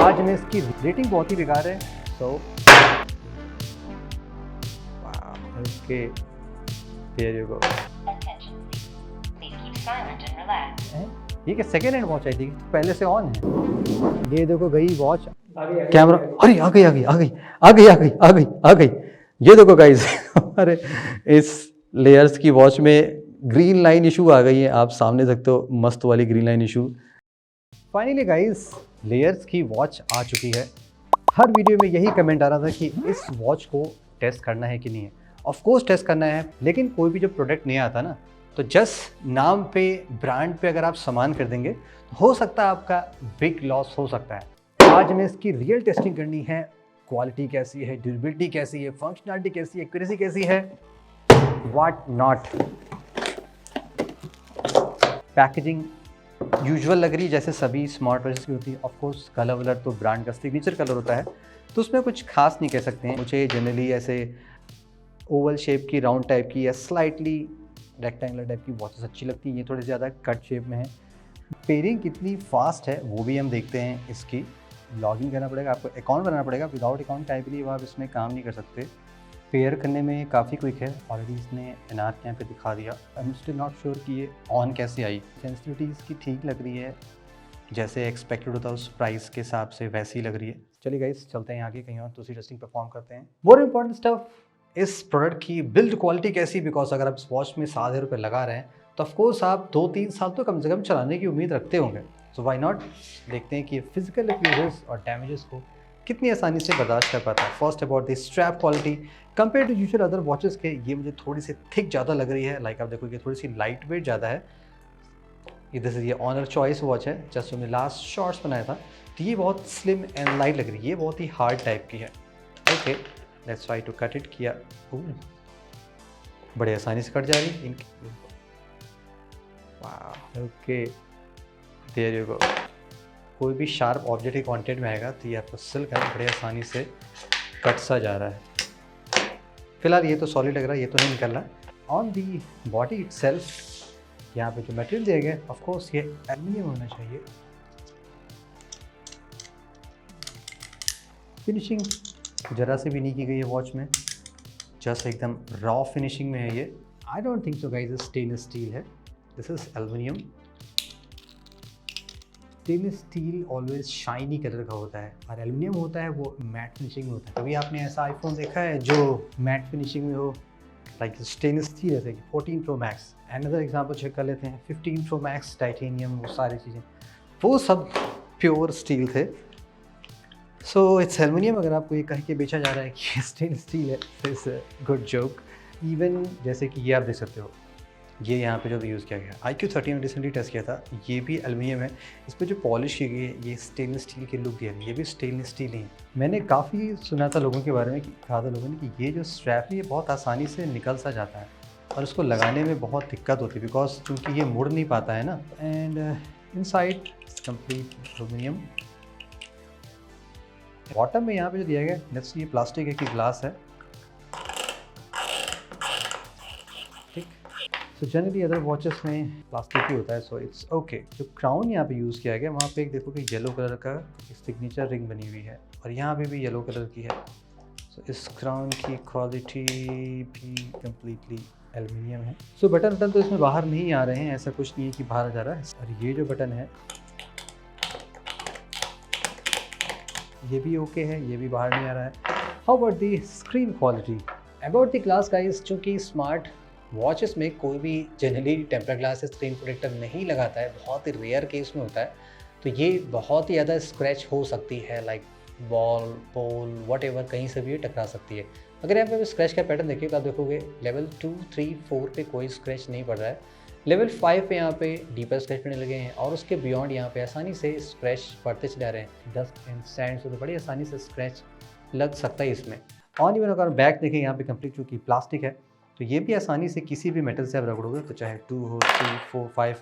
आज में इसकी रेटिंग बहुत ही बेकार है। So okay, there you go. ये क्या सेकेंड हैंड वॉच आई थी, पहले से ऑन है। ये देखो गई वॉच, कैमरा, अरे आ गई आ गई आ गई आ गई आ गई आ गई आ गई। ये देखो गाइस अरे इस लेयर्स की वॉच में ग्रीन लाइन इशू आ गई है, आप सामने सकते हो, मस्त वाली green line issue. Finally guys layers की वॉच आ चुकी है। हर वीडियो में यही कमेंट आ रहा था कि इस वॉच को टेस्ट करना है कि नहीं है। ऑफ कोर्स टेस्ट करना है, लेकिन कोई भी जो प्रोडक्ट नहीं आता ना, तो जस्ट नाम पे, ब्रांड पे अगर आप सामान कर देंगे तो हो सकता है आपका बिग लॉस हो सकता है। आज हमें इसकी रियल टेस्टिंग करनी है, क्वालिटी कैसी है, ड्यूरेबिलिटी कैसी है, फंक्शनलिटी कैसी है, एक्यूरेसी कैसी है, व्हाट नॉट। पैकेजिंग यूजुअल लग रही है जैसे सभी स्मार्ट वॉचेस की होती है। ऑफ कोर्स कलर वलर तो ब्रांड का सिग्नेचर कलर होता है, तो उसमें कुछ खास नहीं कह सकते हैं। मुझे जनरली ऐसे ओवल शेप की, राउंड टाइप की या स्लाइटली रेक्टेंगुलर टाइप की वॉचेस अच्छी लगती हैं। ये थोड़ी ज़्यादा कट शेप में है। पेयरिंग कितनी फास्ट है वो भी हम देखते हैं। इसकी लॉगिन करना पड़ेगा, आपको अकाउंट बनाना पड़ेगा। विदाउट अकाउंट टाइप लिए आप इसमें काम नहीं कर सकते। पेयर करने में काफ़ी क्विक है, ऑलरेडी इसने एनआर यहाँ पे दिखा दिया। I am still not sure कि ये ऑन कैसे आई। सेंसिटिविटी इसकी ठीक लग रही है, जैसे एक्सपेक्टेड होता है उस प्राइस के हिसाब से वैसी ही लग रही है। चलिए गाइस चलते हैं आगे, कहीं और दूसरी टेस्टिंग परफॉर्म करते हैं। मोर इम्पॉर्टेंट स्टफ, इस प्रोडक्ट की बिल्ड क्वालिटी कैसी, बिकॉज अगर आप इस वॉच में 7,000 रुपये लगा रहे हैं तो ऑफकोर्स आप 2-3 साल तो कम से कम चलाने की उम्मीद रखते होंगे। सो वाई नॉट, देखते हैं कि फिजिकल यूजेस और डैमेजेस को कितनी आसानी से बर्दाश्त कर पाता है। First about the strap quality, compare to usual other watches के ये मुझे थोड़ी सी थिक ज़्यादा लग रही है। लाइक आप देखो ये थोड़ी सी लाइट वेट ज़्यादा है। इधर से ये ऑनर चॉइस वॉच है, जस्ट हमने लास्ट शॉर्ट्स बनाया था, तो ये बहुत स्लिम एंड लाइट लग रही है। ये बहुत ही हार्ड टाइप की है। Okay, let's try to cut it किया, बड़े आसानी से कट जा रही है इनकी। Okay, there you go. कोई भी शार्प ऑब्जेक्ट के कांटेक्ट में आएगा तो ये आपको सिल करना बड़े आसानी से कट सा जा रहा है। फिलहाल ये तो सॉलिड लग रहा है, ये तो नहीं निकल रहा। ऑन दी बॉडी इटसेल्फ यहाँ पे जो मटेरियल दिया गया है, ऑफ कोर्स ये एल्युमिनियम होना चाहिए। फिनिशिंग जरा से भी नहीं की गई है वॉच में, जस्ट एकदम रॉ फिनिशिंग में है ये। I don't think so guys, stainless steel है, this is aluminium. Stainless steel always shiny colour का होता है और एल्युमिनियम होता है वो मैट फिनिशिंग में होता है। कभी आपने ऐसा आईफोन देखा है जो मैट फिनिशिंग में हो, लाइक स्टेनलेस स्टील, जैसे कि 14 Pro Max। Another example check कर लेते हैं, 15 Pro Max, टाइटेनियम, वो सारी चीज़ें, वो सब प्योर स्टील थे। So it's aluminium. अगर आपको ये कह के बेचा जा रहा है कि स्टेनलेस स्टील है, it's a good joke. Even जैसे कि ये आप देख सकते हो, ये यहाँ पे जो यूज़ किया गया iQ13 रिसेंटली टेस्ट किया था, ये भी एल्युमिनियम है। इस पर जो पॉलिश की गई है ये स्टेनलेस स्टील के लुक दिया है, ये भी स्टेनलेस स्टील ही है। मैंने काफ़ी सुना था लोगों के बारे में, कहा था लोगों ने कि ये जो स्ट्रैप है ये बहुत आसानी से निकल सा जाता है और इसको लगाने में बहुत दिक्कत होती है, बिकॉज चूँकि ये मुड़ नहीं पाता है ना। And inside complete aluminium. Bottom में यहाँ पे जो दिया गया लेट्स, ये प्लास्टिक है कि ग्लास है, ठीक। सो जनरली अदर वॉचेस में प्लास्टिक ही होता है, सो इट्स ओके। जो क्राउन यहाँ पे यूज़ किया गया वहाँ पे एक देखो कि येलो कलर का सिग्नेचर रिंग बनी हुई है और यहाँ पे भी येलो कलर की है। सो इस क्राउन की क्वालिटी भी कम्प्लीटली एल्युमिनियम है। सो बटन तो इसमें बाहर नहीं आ रहे हैं, ऐसा कुछ नहीं है कि बाहर जा रहा है। और ये जो बटन है ये भी ओके है, ये भी बाहर नहीं आ रहा है। How about the screen quality, about the glass guys, चूँकि स्मार्ट वॉचेस में कोई भी generally temper glass screen protector नहीं लगाता है, बहुत ही रेयर केस में होता है, तो ये बहुत ही ज़्यादा स्क्रैच हो सकती है। Like ball, pole, whatever, कहीं से भी ये टकरा सकती है। अगर यहाँ पे स्क्रैच का पैटर्न देखिए तो आप देखोगे लेवल 2, 3, 4 पे कोई स्क्रैच नहीं पड़ रहा है। लेवल 5 पे यहाँ पे डीपर स्क्रैच पड़ने लगे हैं और उसके बियॉन्ड यहाँ पे आसानी से स्क्रैच पड़ते चले जा रहे हैं। डस्ट एंड सैंड से तो बड़ी आसानी से स्क्रैच लग सकता है इसमें। ऑन इवन अगर बैक देखें यहाँ पे कंप्लीट चूँकि प्लास्टिक है, तो ये भी आसानी से किसी भी मेटल से आप रगड़ोगे तो चाहे 2 हो, 3, 4, 5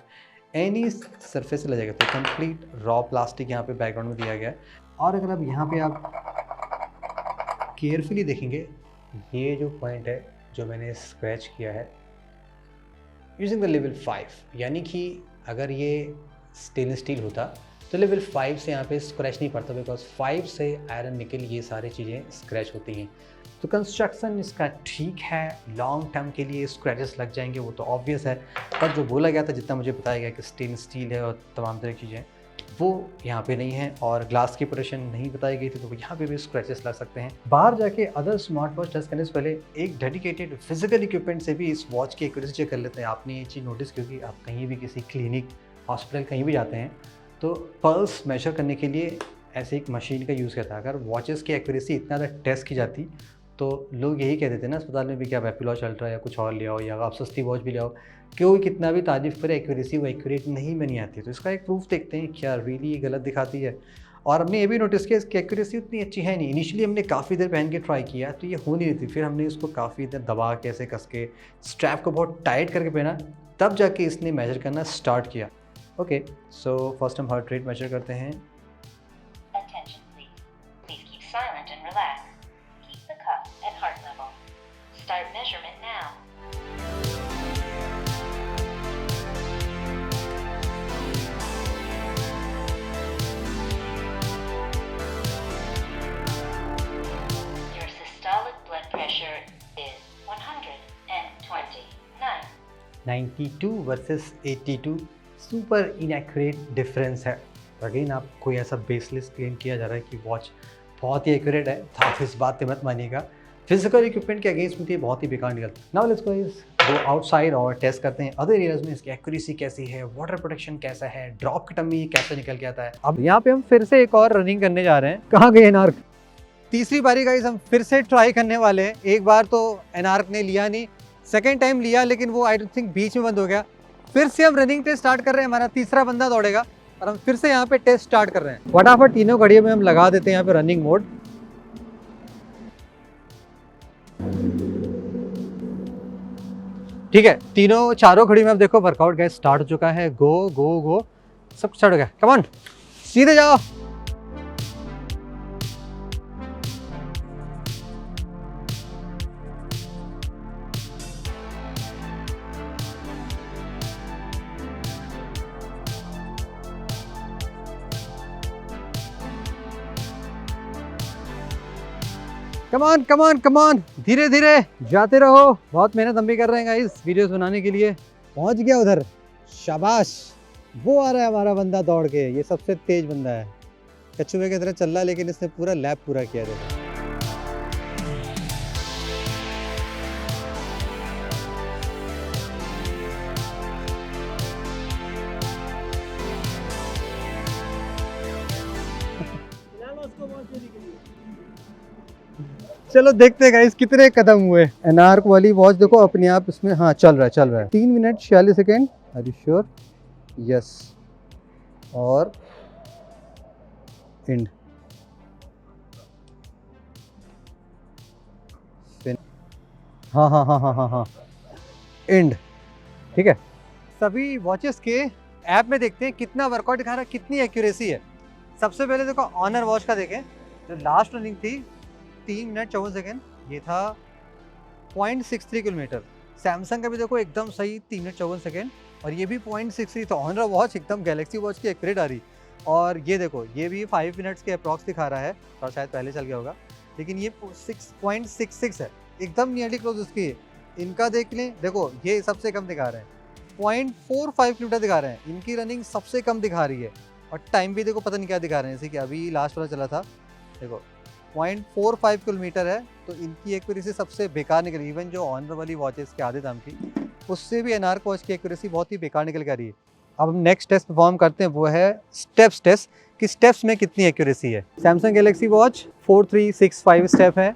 एनी सरफेस से लग जाएगा। तो कंप्लीट रॉ प्लास्टिक यहाँ पे बैकग्राउंड में दिया गया है। और अगर आप यहाँ पे आप केयरफुली देखेंगे, ये जो पॉइंट है जो मैंने स्क्रैच किया है यूजिंग द लेवल 5, यानी कि अगर ये स्टेनलेस स्टील होता तो लेवल 5 से यहाँ पे स्क्रैच नहीं पड़ता, बिकॉज 5 से आयरन निकल ये सारी चीज़ें स्क्रैच होती हैं। तो कंस्ट्रक्शन इसका ठीक है, लॉन्ग टर्म के लिए स्क्रैचेस लग जाएंगे वो तो ऑब्वियस है, पर जो बोला गया था, जितना मुझे बताया गया कि स्टेनलेस स्टील है और तमाम तरह की चीज़ें, वो यहाँ पे नहीं है, और ग्लास की प्रोटेक्शन नहीं बताई गई थी, तो यहाँ पे भी स्क्रैचेस लग सकते हैं। बाहर जाके अदर स्मार्ट वॉच टेस्ट करने से पहले एक डेडिकेटेड फिजिकल इक्विपमेंट से भी इस वॉच की एक्यूरेसी चेक कर लेते हैं। आपने ये चीज़ नोटिस, क्योंकि आप कहीं भी किसी क्लिनिक, हॉस्पिटल कहीं भी जाते हैं तो पल्स मेजर करने के लिए ऐसे एक मशीन का यूज़ करता है। अगर वॉचेस की एक्यूरेसी इतना ज़्यादा टेस्ट की जाती तो लोग यही कह देते ना अस्पताल में भी कि आप एप्पल वॉच अल्ट्रा या कुछ और ले आओ, या आप सस्ती वॉच भी ले आओ, कोई कितना भी तारीफ़ करे एक्यूरेसी वो एक्यूरेट नहीं बनी आती। तो इसका एक प्रूफ देखते हैं क्या रियली गलत दिखाती है। और हमने ये भी नोटिस किया इसकी एक्यूरेसी उतनी अच्छी है नहीं। इनिशियली हमने काफ़ी देर पहन के ट्राई किया तो ये हो नहीं रही थी, फिर हमने इसको काफ़ी देर दबा के ऐसे कस के स्ट्रैप को बहुत टाइट करके पहना, तब जाके इसने मेजर करना स्टार्ट किया। ओके, सो फर्स्ट हम हार्ट रेट मेजर करते हैं। Attention please. Please keep silent and relax. Keep the cuff at heart level. Start measurement now. Your systolic blood pressure is 129. 92 versus 82, super inaccurate difference है। Again आप कोई ऐसा baseless claim किया जा रहा है कि वॉच बहुत ही एक्यूरेट है, तो आप इस बात पे मत मानिएगा। फिजिकल इक्विपमेंट के अगेंस्ट में बहुत ही बेकार निकलता है। नाउ लेट्स गो आउटसाइड और टेस्ट करते हैं अदर एरियाज में इसकी एक्यूरेसी कैसी है, वाटर प्रोटेक्शन कैसा है, ड्रॉप के टर्म में कैसे निकल के आता है। अब यहाँ पे हम फिर से एक और रनिंग करने जा रहे हैं। कहाँ गए एनार्क? तीसरी बारी गाइस हम फिर से ट्राई करने वाले हैं। एक बार तो एनार्क ने लिया नहीं, सेकेंड टाइम लिया, लेकिन वो आई डोंट थिंक बीच में बंद हो गया। फिर से हम रनिंग टेस्ट स्टार्ट कर रहे हैं, हमारा तीसरा बंदा दौड़ेगा और हम फिर से यहाँ पे टेस्ट स्टार्ट कर रहे हैं। फटाफट तीनों घड़ियों में हम लगा देते हैं यहाँ पे रनिंग मोड। ठीक है, तीनों चारों घड़ी में अब देखो वर्कआउट गैस स्टार्ट हो चुका है। गो गो गो, सब स्टार्ट हो गया। कम ऑन, सीधे जाओ। Come on come on come on, धीरे धीरे जाते रहो। बहुत मेहनत हम भी कर रहे हैं गाइस वीडियोस बनाने के लिए। पहुंच गया उधर, शाबाश। वो आ रहा है हमारा बंदा दौड़ के, ये सबसे तेज बंदा है, कछुए की तरह चल रहा है, लेकिन इसने पूरा लैप पूरा किया। देखो चलो देखते हैं गाइस कितने कदम हुए। एनार्क वाली वॉच देखो अपने आप इसमें, हाँ चल रहा है 3 मिनट 46 सेकेंड। Are you sure? यस, और एंड। हाँ हाँ हाँ हाँ हाँ हाँ, एंड। ठीक है, सभी वॉचेस के ऐप में देखते हैं कितना वर्कआउट दिखा रहा है, कितनी एक्यूरेसी है। सबसे पहले देखो ऑनर वॉच का देखें, जो लास्ट रनिंग थी 3 मिनट 54 सेकेंड, ये था 0.63 किलोमीटर। सैमसंग का भी देखो एकदम सही 3 मिनट 54 सेकेंड, और ये भी 0.63। तो ऑनर वॉच एकदम गैलेक्सी वॉच की एक्यूरेट आ रही। और ये देखो ये भी 5 मिनट्स के अप्रॉक्स दिखा रहा है, और शायद पहले चल गया होगा, लेकिन ये 6.66 है, एकदम नियरली क्लोज उसकी। इनका देख लें, देखो ये सबसे कम दिखा रहे हैं, 0.45 किलोमीटर दिखा रहे हैं। इनकी रनिंग सबसे कम दिखा रही है, और टाइम भी देखो पता नहीं क्या दिखा रहे हैं, जैसे कि अभी लास्ट वाला चला था देखो 0.45 किलोमीटर है। तो इनकी एक्यूरेसी सबसे बेकार निकली। इवन जो ऑनर वाली वॉचेस के आधे दाम की, उससे भी एनार्क वॉच की एक्यूरेसी बहुत ही बेकार निकल कर रही है। अब हम नेक्स्ट टेस्ट परफॉर्म करते हैं, वो है स्टेप्स टेस्ट, कि स्टेप्स में कितनी एक्यूरेसी है। सैमसंग गैलेक्सी वॉच 4365 स्टेप है,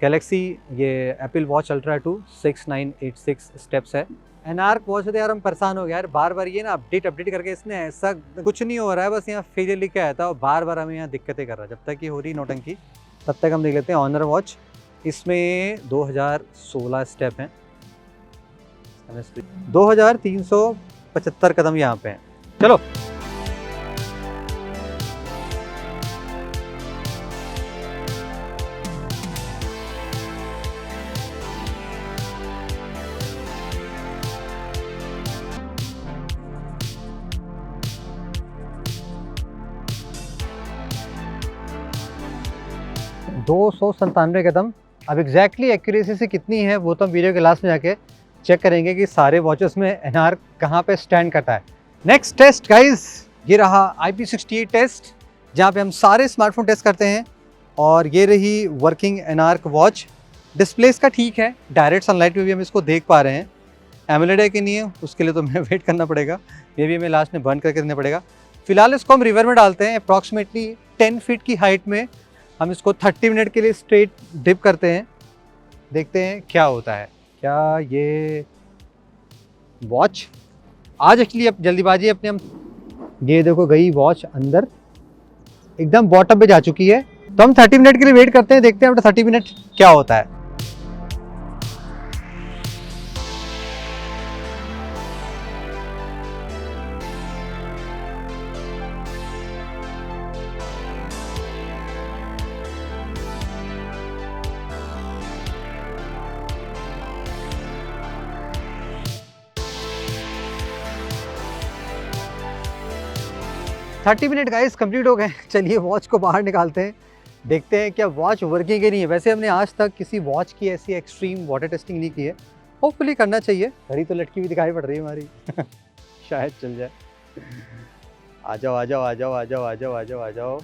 गैलेक्सी ये एप्पल वॉच अल्ट्रा 2 6986 स्टेप्स है। एनार्क वॉच से तो यार हम परेशान हो गया यार, बार बार ये ना अपडेट करके इसने ऐसा कुछ नहीं हो रहा है, बस यहाँ फेलियर लिख के आया था, और बार बार हमें यहाँ दिक्कतें कर रहा है। जब तक ये हो रही नौटंकी तब तक हम देख लेते हैं ऑनर वॉच। इसमें 2016 स्टेप हैं, 2375 कदम यहाँ पे हैं। चलो 297 कदम। अब एग्जैक्टली एक्यूरेसी से कितनी है वो तो हम वीडियो के लास्ट में जाके चेक करेंगे कि सारे वॉचेस में एनआर्क कहाँ पे स्टैंड करता है। नेक्स्ट टेस्ट गाइस, ये रहा IP68 टेस्ट, जहाँ पे हम सारे स्मार्टफोन टेस्ट करते हैं। और ये रही वर्किंग एनआर्क वॉच। डिस्प्ले इसका ठीक है, डायरेक्ट सनलाइट में भी हम इसको देख पा रहे हैं। एमुलेट है कि नहीं है उसके लिए तो मैं वेट करना पड़ेगा, ये भी हमें लास्ट में बंद करके देना पड़ेगा। फिलहाल इसको हम रिवर में डालते हैं। अप्रॉक्सीमेटली 10 फीट की हाइट में हम इसको 30 मिनट के लिए स्ट्रेट डिप करते हैं, देखते हैं क्या होता है। क्या ये वॉच आज एक्चुअली अब जल्दीबाजी अपने हम, ये देखो गई वॉच अंदर, एकदम बॉटम पे जा चुकी है। तो हम 30 मिनट के लिए वेट करते हैं, देखते हैं आफ्टर 30 मिनट क्या होता है। थर्टी मिनट गाइस कंप्लीट हो गए। चलिए वॉच को बाहर निकालते हैं, देखते हैं क्या वॉच वर्किंग है नहीं है। वैसे हमने आज तक किसी वॉच की ऐसी एक्सट्रीम वाटर टेस्टिंग नहीं की है, होपफुली करना चाहिए। घड़ी तो लटकी हुई दिखाई पड़ रही है हमारी शायद चल जाए। आ जाओ आ जाओ आ जाओ आ जाओ आ जाओ आ जाओ आ जाओ।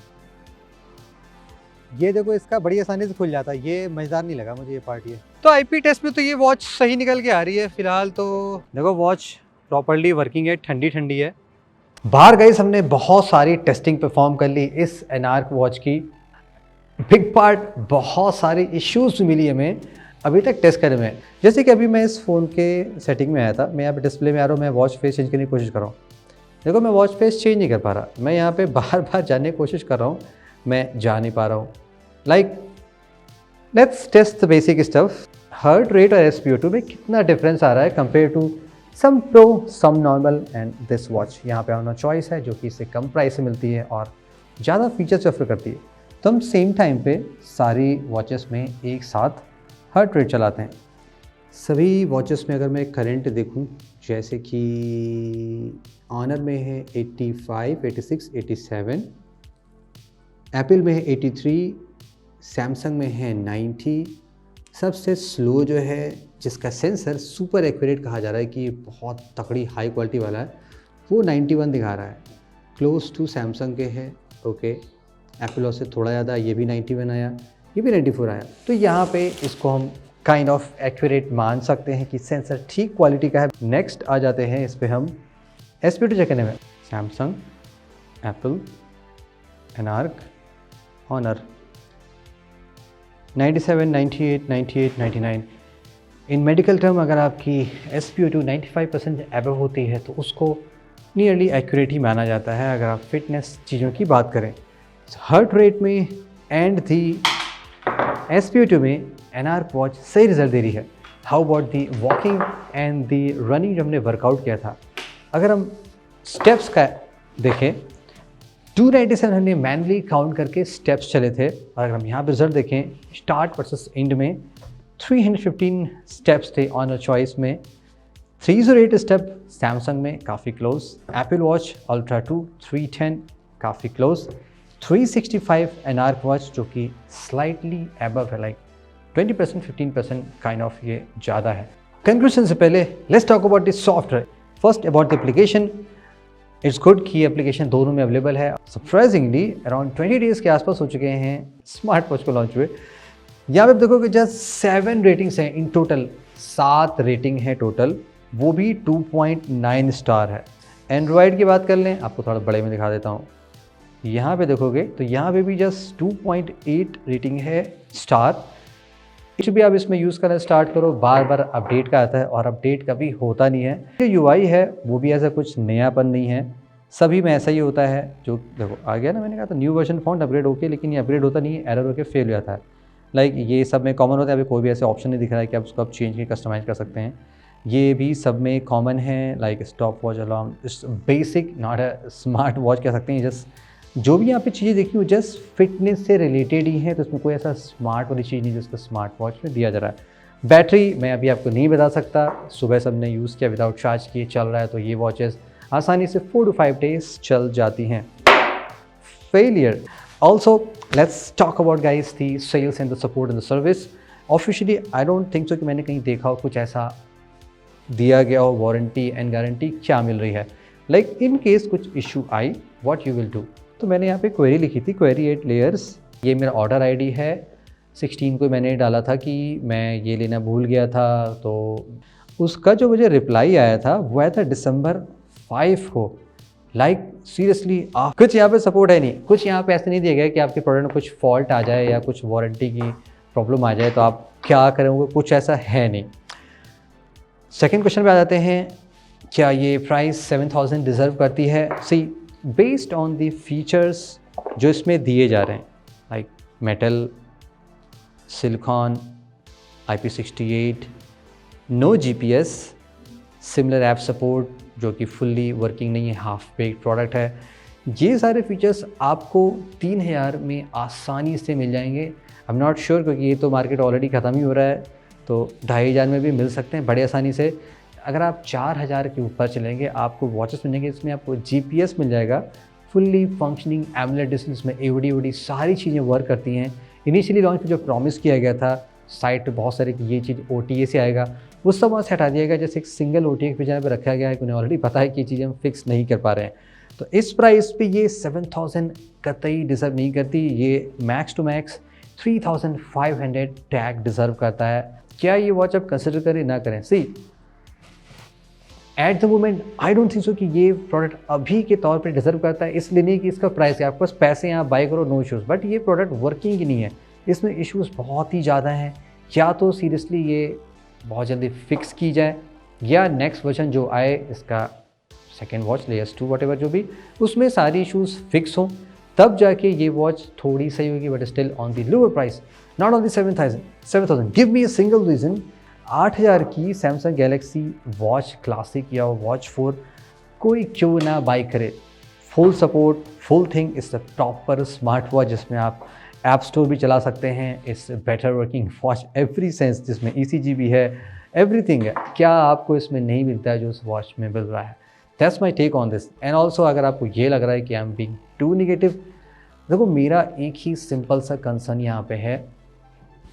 ये देखो इसका बड़ी आसानी से खुल जाता है, ये मज़ेदार नहीं लगा मुझे ये पार्ट। ये तो IP टेस्ट में तो ये वॉच सही निकल के आ रही है फिलहाल। तो देखो वॉच प्रॉपरली वर्किंग है, ठंडी ठंडी है। बाहर गाइस हमने बहुत सारी टेस्टिंग परफॉर्म कर ली इस एनआर्क वॉच की। बिग पार्ट बहुत सारी इश्यूज मिली हमें अभी तक टेस्ट करने में। जैसे कि अभी मैं इस फ़ोन के सेटिंग में आया था, मैं यहाँ पे डिस्प्ले में आ रहा हूँ, मैं वॉच फेस चेंज करने की कोशिश कर रहा हूँ। देखो मैं वॉच फेस चेंज नहीं कर पा रहा, मैं यहाँ पे बार बार जाने की कोशिश कर रहा हूँ, मैं जा नहीं पा रहा हूँ। Like let's test the basic stuff. Heart rate और SpO2 में कितना डिफरेंस आ रहा है compare to some pro, some normal and this watch. यहाँ पे ऑन चॉइस है जो कि इससे कम प्राइस से मिलती है और ज़्यादा फीचर्स ऑफर करती है। तो हम सेम टाइम पे सारी वॉचेस में एक साथ हार्ट रेट चलाते हैं। सभी वॉचेस में अगर मैं करंट देखूं, जैसे कि ऑनर में है 85, 86, 87, एप्पल में है 83, सैमसंग में है 90। सबसे स्लो जो है जिसका सेंसर सुपर एक्यूरेट कहा जा रहा है कि बहुत तकड़ी हाई क्वालिटी वाला है, वो 91 दिखा रहा है। क्लोज टू सैमसंग के है, ओके। एप्पल से थोड़ा ज़्यादा, ये भी 91 आया, ये भी 94 आया। तो यहाँ पे इसको हम काइंड ऑफ एक्यूरेट मान सकते हैं कि सेंसर ठीक क्वालिटी का है। नेक्स्ट आ जाते हैं इस पर हम SpO2 चेक करने में। सैमसंग, एप्पल, एनआर्क, ऑनर 97, 98, 98, 99। इन मेडिकल टर्म अगर आपकी SpO2 95% एबव होती है तो उसको नियरली एक्यूरेट ही माना जाता है अगर आप फिटनेस चीज़ों की बात करें। हार्ट रेट में एंड दी SpO2 में एनआर्क वॉच सही रिजल्ट दे रही है। How about the walking and the running जो हमने वर्कआउट किया था, अगर हम स्टेप्स का देखें 297 हमने मैनुअली काउंट करके स्टेप्स चले थे, और अगर हम यहाँ पर रिजल्ट देखें स्टार्ट वर्सेस एंड में 315 स्टेप्स थे ऑन चॉइस में। 308 स्टेप सैमसंग में काफ़ी क्लोज, एप्पल वॉच अल्ट्रा 2 310 काफ़ी क्लोज, 365 एनआर्क वॉच जो कि स्लाइटली एबव है, लाइक 20% 15% काइंड ऑफ ये ज़्यादा है। कंक्लूजन से पहले let's talk about the software. First about the application, it's good की एप्लीकेशन दोनों में अवेलेबल है। सरप्राइजिंगली अराउंड 20 डेज़ के आसपास हो चुके हैं स्मार्ट वॉच को लॉन्च हुए। यहाँ पे देखोगे जस्ट 7 रेटिंग्स हैं इन टोटल, 7 रेटिंग है टोटल, वो भी 2.9 स्टार है। एंड्रॉयड की बात कर लें, आपको थोड़ा बड़े में दिखा देता हूँ। यहाँ पे देखोगे तो यहाँ पे भी जस्ट 2.8 रेटिंग है स्टार। कुछ भी आप इसमें यूज़ करना स्टार्ट करो, बार बार अपडेट का आता है और अपडेट कभी होता नहीं है। जो UI है वो भी ऐसा कुछ नयापन नहीं है, सभी में ऐसा ही होता है। जो देखो आ गया ना, मैंने कहा था new version found upgrade okay, लेकिन ये अपग्रेड होता नहीं है, एरर होकर फेल हो जाता है। लाइक ये सब में कॉमन होता है। अभी कोई भी ऐसे ऑप्शन नहीं दिख रहा है कि आप उसको आप चेंज के कस्टमाइज़ कर सकते हैं, ये भी सब में कॉमन है। Like stop watch alarm, it's basic not a smart watch कह सकते हैं। जस्ट जो भी यहाँ पे चीज़ें देखी वो जस्ट फिटनेस से रिलेटेड ही है, तो उसमें कोई ऐसा स्मार्ट वाली चीज़ नहीं जिसको स्मार्ट वॉच में दिया जा रहा है। बैटरी मैं अभी आपको नहीं बता सकता, सुबह सबने यूज़ किया विदाउट चार्ज किए चल रहा है, तो ये वॉचेस आसानी से 4 to 5 डेज चल जाती हैं। Failure Also, let's talk about guys the sales and the support and the service. Officially, I don't think so कि मैंने कहीं देखा हो कुछ ऐसा दिया गया हो वारंटी एंड गारंटी क्या मिल रही है. लाइक इन केस कुछ issue I, what you will do. तो मैंने यहाँ पे क्वेरी लिखी थी, क्वेरी 8 लेयर्स. ये मेरा ऑर्डर आईडी है. 16 को मैंने डाला था कि मैं ये लेना भूल गया था, तो उसका जो मुझे रिप्लाई आया था वो आया था December 5 को. लाइक सीरियसली कुछ यहाँ पे सपोर्ट है नहीं, कुछ यहाँ पे ऐसे नहीं दिया गया कि आपके प्रोडक्ट में कुछ फॉल्ट आ जाए या कुछ वारंटी की प्रॉब्लम आ जाए तो आप क्या करेंगे, कुछ ऐसा है नहीं. सेकेंड क्वेश्चन पे आ जाते हैं, क्या ये प्राइस 7000 डिज़र्व करती है. See based on the features जो इसमें दिए जा रहे हैं, like metal, silicone, IP68, no GPS, similar app support जो कि फुल्ली वर्किंग नहीं है, हाफ बेक्ड प्रोडक्ट है. ये सारे फीचर्स आपको 3000 में आसानी से मिल जाएंगे. आई एम नॉट श्योर क्योंकि ये तो मार्केट ऑलरेडी ख़त्म ही हो रहा है, तो 2500 में भी मिल सकते हैं बड़े आसानी से. अगर आप 4000 के ऊपर चलेंगे आपको वॉचेस मिल जाएंगे, इसमें आपको GPS मिल जाएगा, फुल्ली फंक्शनिंग एमुलेट डिस्प्ले, इसमें AOD सारी चीज़ें वर्क करती हैं. इनिशियली लॉन्च में जो प्रॉमिस किया गया था साइट पे बहुत सारे कि ये चीज़ OTA से आएगा, वो सब वहाँ से हटा दिया गया. जैसे एक सिंगल OTA के जगह पे रखा गया है कि उन्हें ऑलरेडी पता है कि ये चीज़ें हम फिक्स नहीं कर पा रहे हैं. तो इस प्राइस पे ये 7000 कतई डिज़र्व नहीं करती. ये max to max 3500 tag deserve करता है. क्या ये वॉच आप कंसिडर करें ना करें. See at the moment I don't think so कि ये प्रोडक्ट अभी के तौर पे डिज़र्व करता है, इसलिए नहीं कि इसका प्राइस है, आपके पास पैसे हैं आप बाई करो, नो इशूज़. बट ये प्रोडक्ट वर्किंग ही नहीं है, इसमें इश्यूज़ बहुत ही ज़्यादा हैं. या तो सीरियसली ये बहुत जल्दी फिक्स की जाए, या नेक्स्ट वर्जन जो आए इसका सेकेंड वॉच लेयर्स 2 वटेवर जो भी, उसमें सारी इश्यूज़ फिक्स हों, तब जाके ये वॉच थोड़ी सही होगी. But still on the lower price, not on the 7000. Give me a single reason 8000 की सैमसंग गैलेक्सी वॉच क्लासिक या वॉच 4 कोई क्यों ना बाई करे. फुल सपोर्ट, फुल थिंग, इस प्रॉपर स्मार्ट वॉच जिसमें आप ऐप स्टोर भी चला सकते हैं. इस better working watch every sense, जिसमें ECG भी है, एवरीथिंग है. क्या आपको इसमें नहीं मिलता है जो उस वॉच में मिल रहा है. That's my take on this. And also अगर आपको ये लग रहा है कि I am being too negative, देखो मेरा एक ही सिंपल सा कंसर्न यहाँ पे है.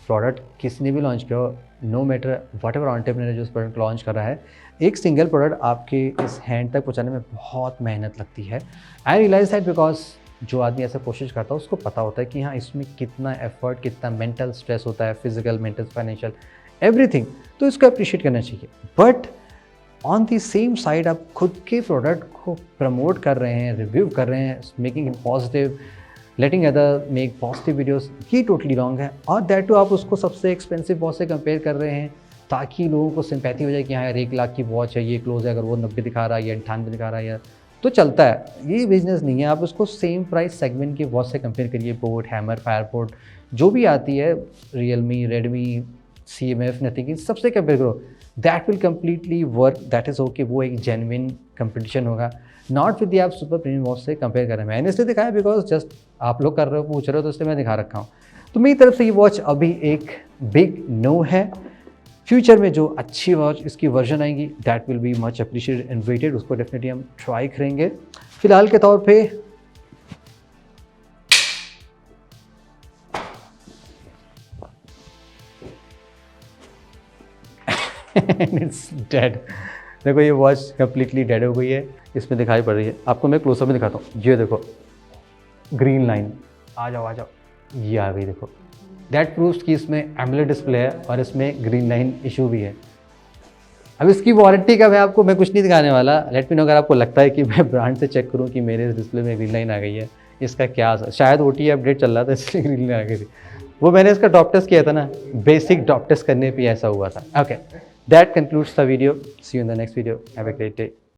प्रोडक्ट किसी ने भी लॉन्च किया हो, no matter whatever entrepreneur जो उस प्रोडक्ट लॉन्च कर रहा है, एक सिंगल प्रोडक्ट आपके इस हैंड तक पहुँचाने में बहुत मेहनत लगती है. आई रियलाइज दैट बिकॉज जो आदमी ऐसा कोशिश करता है उसको पता होता है कि हाँ इसमें कितना एफर्ट, कितना मेंटल स्ट्रेस होता है, फिजिकल, मेंटल, फाइनेंशियल, एवरीथिंग. तो इसको अप्रिशिएट करना चाहिए. But on the same side आप खुद के प्रोडक्ट को प्रमोट कर रहे हैं, रिव्यू कर रहे हैं, making it positive, letting other make positive videos, ये टोटली रॉन्ग है. और दैट टू आप उसको सबसे एक्सपेंसिव वॉच से कंपेयर कर रहे हैं ताकि लोगों को सिंपैथी हो जाए कि हाँ यार 1 लाख की वॉच है, ये क्लोज है, अगर वो 90 दिखा रहा है या 98 दिखा रहा है या तो चलता है. ये बिजनेस नहीं है. आप उसको सेम प्राइस सेगमेंट की वॉच से कंपेयर करिए. बोट, हैमर, फायरपोर्ट जो भी आती है, रियलमी, रेडमी, CMF, नथिंग, सबसे कंपेयर करो. That will completely work, that is okay. वो एक जेन्युइन कंपटीशन होगा, नॉट विद आप सुपर प्रीमियम वॉच से कंपेयर कर रहे हैं. मैंने इसलिए दिखाया बिकॉज जस्ट आप लोग कर रहे हो, पूछ रहे हो, तो इसलिए मैं दिखा रखा हूँ. तो मेरी तरफ से ये वॉच अभी एक बिग नो है. फ्यूचर में जो अच्छी वॉच इसकी वर्जन आएंगी that will be much appreciated and waited, उसको डेफिनेटली हम ट्राई करेंगे. फिलहाल के तौर पे इट्स डेड. देखो ये वॉच कम्प्लीटली डेड हो गई है, इसमें दिखाई पड़ रही है. आपको मैं क्लोजअप में दिखाता हूँ. ये देखो ग्रीन लाइन, आ जाओ, ये आ गई. देखो दैट प्रूव्स कि इसमें एमुलेट डिस्प्ले है और इसमें ग्रीन लाइन इशू भी है. अब इसकी वारंटी का मैं कुछ नहीं दिखाने वाला. लेट मी नो अगर आपको लगता है कि मैं ब्रांड से चेक करूं कि मेरे डिस्प्ले में ग्रीन लाइन आ गई है, इसका क्या, शायद OTA अपडेट चल रहा था इसलिए ग्रीन लाइन आ गई थी. वो मैंने इसका ड्रॉप टेस्ट किया था ना, बेसिक ड्रॉप टेस्ट करने पे ऐसा हुआ था. Okay, that concludes the video. See you in the next video. Have a great day.